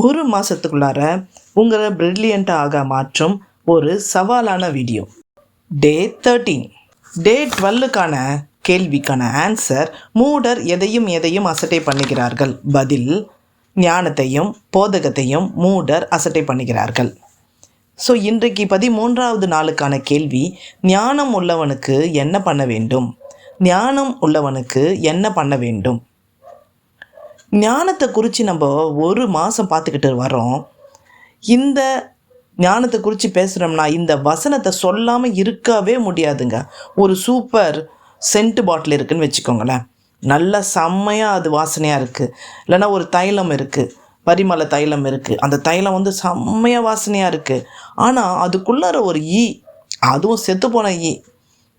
ஒரு மாதத்துக்குள்ளார உங்களை பிரில்லியண்ட்டாக மாற்றும் ஒரு சவாலான வீடியோ. டே 13. டே 12க்கான கேள்விக்கான ஆன்சர்: மூடர் எதையும் அசட்டை பண்ணுகிறார்கள். பதில்: ஞானத்தையும் போதகத்தையும் மூடர் அசட்டை பண்ணுகிறார்கள். ஸோ இன்றைக்கு 13வது நாளுக்கான கேள்வி: ஞானம் உள்ளவனுக்கு என்ன பண்ண வேண்டும்? ஞானம் உள்ளவனுக்கு என்ன பண்ண வேண்டும்? ஞானத்தை குறித்து நம்ம ஒரு மாதம் பார்த்துக்கிட்டு வரோம். இந்த ஞானத்தை குறித்து பேசுகிறோம்னா இந்த வசனத்தை சொல்லாமல் இருக்கவே முடியாதுங்க. ஒரு சூப்பர் சென்ட் பாட்டில் இருக்குதுன்னு வச்சுக்கோங்களேன். நல்ல செம்மையாக அது வாசனையாக இருக்குது. இல்லைன்னா ஒரு தைலம் இருக்குது, பரிமள தைலம் இருக்குது. அந்த தைலம் வந்து செம்மையாக வாசனையாக இருக்குது. ஆனால் அதுக்குள்ளார ஒரு அதுவும் செத்துப்போன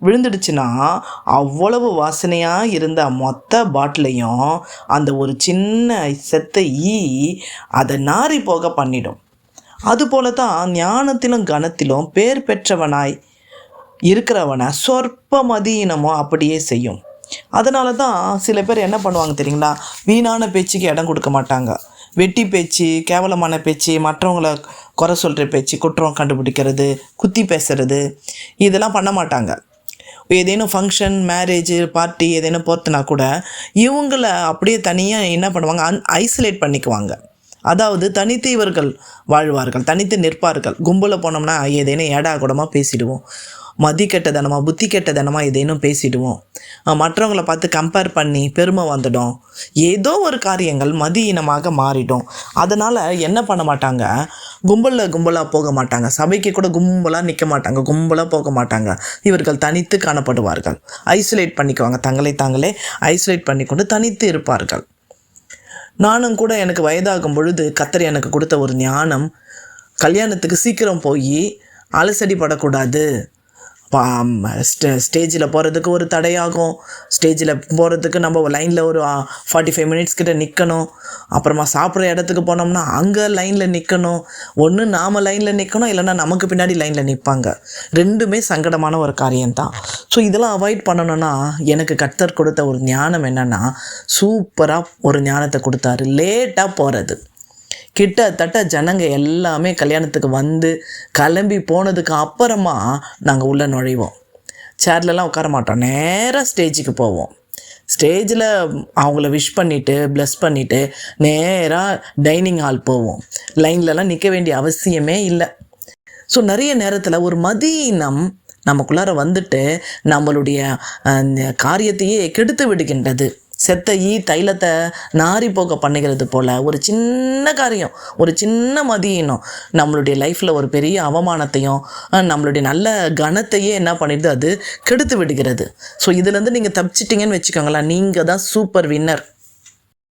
விழுந்துடுச்சுன்னா அவ்வளவு வாசனையாக இருந்த மொத்த பாட்டிலையும் அந்த ஒரு சின்ன செத்த அதை நாரி போக பண்ணிடும். அதுபோல தான் ஞானத்திலும் கனத்திலும் பேர் பெற்றவனாய் இருக்கிறவனை சொற்ப மதியினமோ அப்படியே செய்யும். அதனால தான் சில பேர் என்ன பண்ணுவாங்க தெரியுங்களா? வீணான பேச்சுக்கு இடம் கொடுக்க மாட்டாங்க. வெட்டி பேச்சு, கேவலமான பேச்சு, மற்றவங்கள குறை சொல்கிற பேச்சு, குற்றம் கண்டுபிடிக்கிறது, குத்தி பேசுறது, இதெல்லாம் பண்ண மாட்டாங்க. ஏதேனும் ஃபங்க்ஷன், மேரேஜ், பார்ட்டி ஏதேனும் போர்த்துனா கூட இவங்களை அப்படியே தனியாக என்ன பண்ணுவாங்க, ஐசோலேட் பண்ணிக்குவாங்க. அதாவது தனித்து இவர்கள் வாழ்வார்கள், தனித்து நிற்பார்கள். கும்பலில் போனோம்னா ஏதேனும் ஏடா கூடமாக பேசிடுவோம், மதி கெட்டதனமாக புத்தி கெட்டதனமாக ஏதேனும் பேசிடுவோம், மற்றவங்களை பார்த்து கம்பேர் பண்ணி பெருமை வந்துடும், ஏதோ ஒரு காரியங்கள் மதியினமாக மாறிடும். அதனால் என்ன பண்ண மாட்டாங்க, கும்பலாக போக மாட்டாங்க, சபைக்கு கூட கும்பலாக நிற்க மாட்டாங்க, கும்பலாக போக மாட்டாங்க. இவர்கள் தனித்து காணப்படுவார்கள், ஐசோலேட் பண்ணிக்குவாங்க, தாங்களே ஐசோலேட் பண்ணிக்கொண்டு தனித்து இருப்பார்கள். நானும் கூட எனக்கு வயதாகும் பொழுது கர்த்தர் எனக்கு கொடுத்த ஒரு ஞானம், கல்யாணத்துக்கு சீக்கிரம் போய் அலசடி படக்கூடாது. ஸ்டேஜில் போகிறதுக்கு ஒரு தடையாகும். ஸ்டேஜில் போகிறதுக்கு நம்ம லைனில் ஒரு 45 மினிட்ஸ் கிட்ட நிற்கணும். அப்புறமா சாப்பிட்ற இடத்துக்கு போனோம்னா அங்கே லைனில் நிற்கணும். ஒன்று நாம் லைனில் நிற்கணும், இல்லைன்னா நமக்கு பின்னாடி லைனில் நிற்பாங்க. ரெண்டுமே சங்கடமான ஒரு காரியம்தான். ஸோ இதெல்லாம் அவாய்ட் பண்ணணுன்னா எனக்கு கர்த்தர் கொடுத்த ஒரு ஞானம் என்னென்னா, சூப்பராக ஒரு ஞானத்தை கொடுத்தாரு. லேட்டாக போகிறது. கிட்டத்தட்ட ஜனங்க எல்லாமே கல்யாணத்துக்கு வந்து கிளம்பி போனதுக்கு அப்புறமா நாங்கள் உள்ளே நுழைவோம். சேர்லலாம் உட்கார மாட்டோம், நேராக ஸ்டேஜுக்கு போவோம். ஸ்டேஜில் அவங்கள விஷ் பண்ணிவிட்டு ப்ளஸ் பண்ணிவிட்டு நேராக டைனிங் ஹால் போவோம். லைன்லலாம் நிற்க வேண்டிய அவசியமே இல்லை. ஸோ நிறைய நேரத்தில் ஒரு மதியினம் நமக்குள்ளார வந்துட்டு நம்மளுடைய காரியத்தையே கெடுத்து விடுகின்றது. செத்த தைலத்தை நாரி போக பண்ணுகிறது போல் ஒரு சின்ன காரியம், ஒரு சின்ன மதியினம் நம்மளுடைய லைஃப்பில் ஒரு பெரிய அவமானத்தையும் நம்மளுடைய நல்ல கனத்தையே என்ன பண்ணிடுது, அது கெடுத்து விடுகிறது. ஸோ இதுலேருந்து நீங்கள் தப்பிச்சிட்டிங்கன்னு வச்சுக்கோங்களேன், நீங்கள் தான் சூப்பர் வின்னர்.